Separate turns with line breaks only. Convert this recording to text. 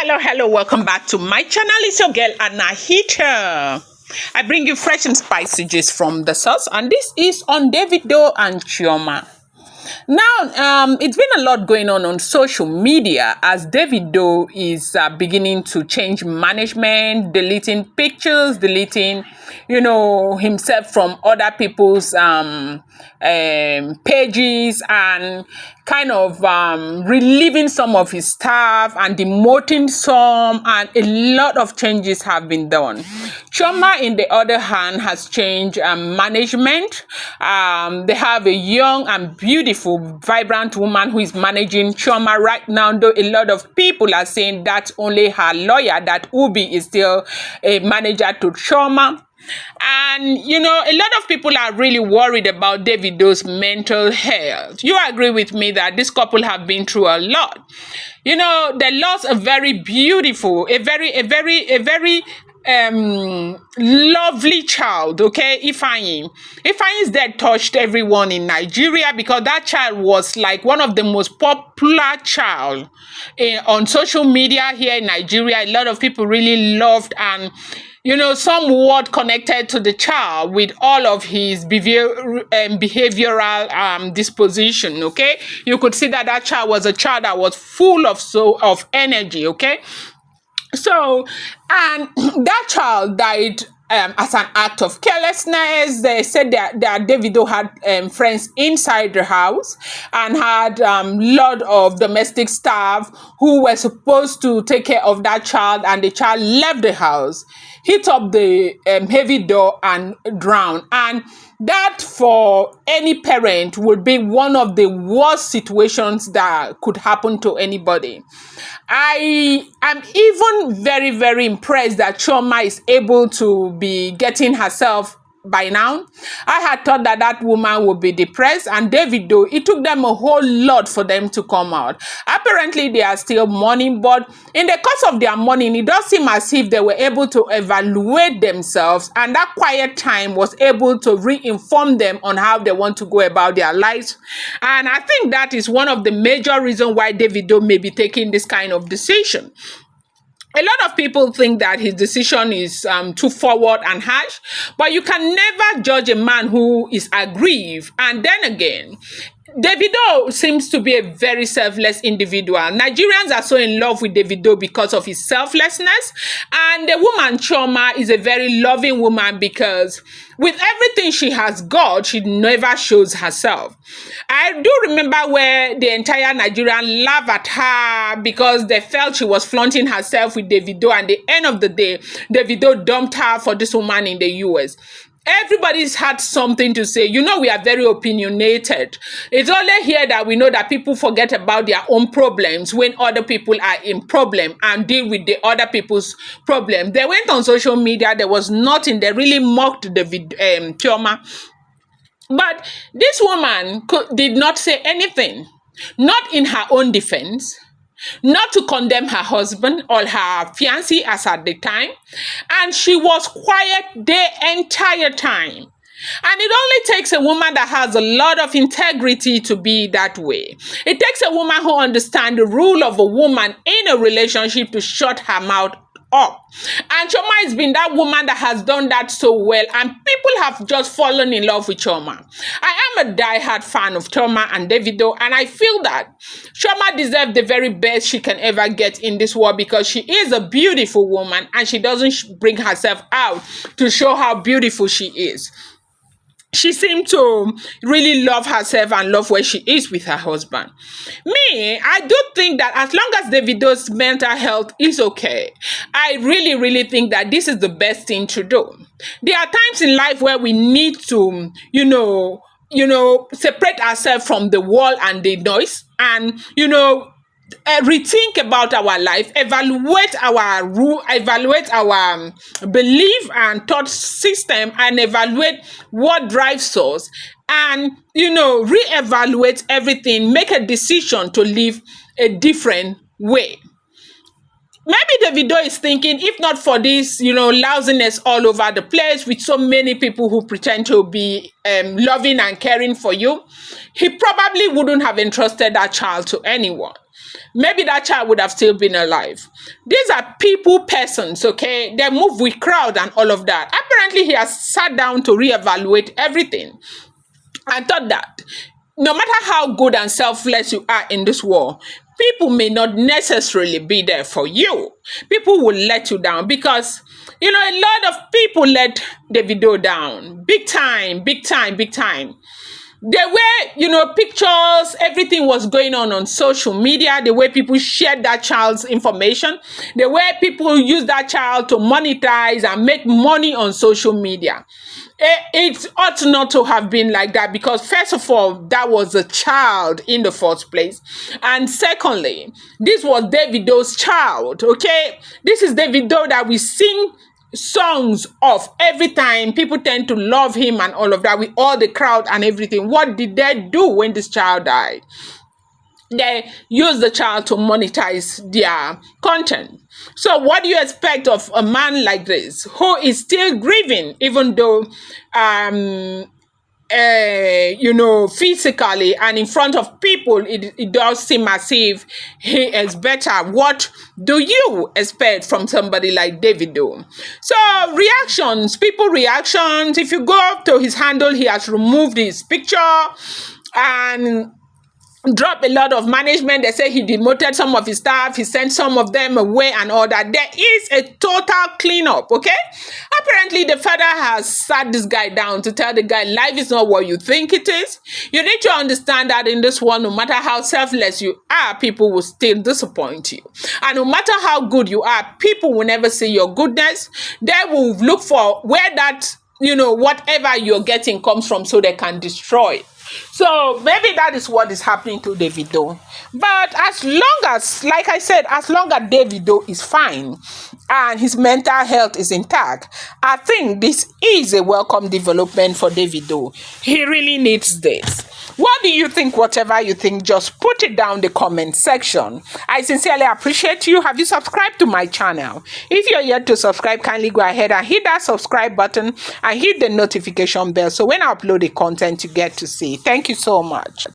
Hello, welcome back to my channel. It's your girl Anahita. I bring you fresh and spicy gist from the source, and this is Son.Davido and Chioma. Now, it's been a lot going on social media as Davido is beginning to change management, deleting pictures, deleting, himself from other people's pages, and kind of relieving some of his staff and demoting some, and a lot of changes have been done. Chioma, in the other hand, has changed management. They have a young and beautiful, vibrant woman who is managing Chioma right now, though a lot of people are saying that's only her lawyer, that Ubi is still a manager to Chioma. And, a lot of people are really worried about Davido's mental health. You agree with me that this couple have been through a lot. They lost a very beautiful, a very lovely child, okay? Ifeanyi's death touched everyone in Nigeria because that child was like one of the most popular child on social media here in Nigeria. A lot of people really loved, and somewhat connected to the child with all of his behavioral disposition, okay? You could see that child was a child that was full of energy, okay? So, and that child died as an act of carelessness. They said that Davido had friends inside the house and had lot of domestic staff who were supposed to take care of that child, and the child left the house, hit up the heavy door, and drowned. And that, for any parent, would be one of the worst situations that could happen to anybody. I am even very, very impressed that Chioma is able to be getting herself by now. I had thought that woman would be depressed, and Davido, it took them a whole lot for them to come out. Apparently, they are still mourning, but in the course of their mourning, it does seem as if they were able to evaluate themselves, and that quiet time was able to re-inform them on how they want to go about their lives. And I think that is one of the major reasons why Davido may be taking this kind of decision. A lot of people think that his decision is too forward and harsh, but you can never judge a man who is aggrieved. And then again, Davido seems to be a very selfless individual. Nigerians are so in love with Davido because of his selflessness. And the woman Chioma is a very loving woman because with everything she has got, she never shows herself. I do remember where the entire Nigerian laughed at her because they felt she was flaunting herself with Davido, and at the end of the day, Davido dumped her for this woman in the US. Everybody's had something to say. We are very opinionated. It's only here that we know that people forget about their own problems when other people are in problem and deal with the other people's problem. They went on social media. There was nothing. They really mocked Chioma. But this woman did not say anything, not in her own defense, not to condemn her husband or her fiancé as at the time, and she was quiet the entire time. And it only takes a woman that has a lot of integrity to be that way. It takes a woman who understands the rule of a woman in a relationship to shut her mouth up. And Chioma has been that woman that has done that so well, and people have just fallen in love with Chioma. I am a diehard fan of Chioma and Davido, and I feel that Chioma deserves the very best she can ever get in this world because she is a beautiful woman and she doesn't bring herself out to show how beautiful she is. She seemed to really love herself and love where she is with her husband. Me, I do think that as long as Davido's mental health is okay, I really, really think that this is the best thing to do. There are times in life where we need to, separate ourselves from the world and the noise, and, rethink about our life, evaluate our rule, evaluate our belief and thought system, and evaluate what drives us, and reevaluate everything, make a decision to live a different way. Maybe Davido is thinking, if not for this, lousiness all over the place with so many people who pretend to be loving and caring for you, he probably wouldn't have entrusted that child to anyone. maybe that child would have still been alive. These are persons, okay? They move with crowd and all of that. Apparently, he has sat down to reevaluate everything and thought that no matter how good and selfless you are in this world, people may not necessarily be there for you. People will let you down because, a lot of people let Davido down. Big time, big time, big time. The way, pictures, everything was going on social media, the way people shared that child's information, the way people use that child to monetize and make money on social media. It ought not to have been like that because, first of all, that was a child in the first place. And secondly, this was Davido's child, okay? This is Davido that we sing songs of every time. People tend to love him and all of that with all the crowd and everything. What did they do when this child died? They use the child to monetize their content. So what do you expect of a man like this who is still grieving, even though physically and in front of people, it does seem as if he is better. What do you expect from somebody like Davido? So people reactions. If you go up to his handle, he has removed his picture and drop a lot of management. They say he demoted some of his staff, he sent some of them away and all that. There is a total cleanup, okay? Apparently, the father has sat this guy down to tell the guy, life is not what you think it is. You need to understand that in this world, no matter how selfless you are, people will still disappoint you. And no matter how good you are, people will never see your goodness. They will look for where that, whatever you're getting comes from so they can destroy it. So maybe that is what is happening to Davido. But as long as, like I said, as long as Davido is fine and his mental health is intact, I think this is a welcome development for Davido. He really needs this. What do you think? Whatever you think, just put it down in the comment section. I sincerely appreciate you. Have you subscribed to my channel? If you're yet to subscribe, kindly go ahead and hit that subscribe button and hit the notification bell so when I upload the content, you get to see. Thank you so much.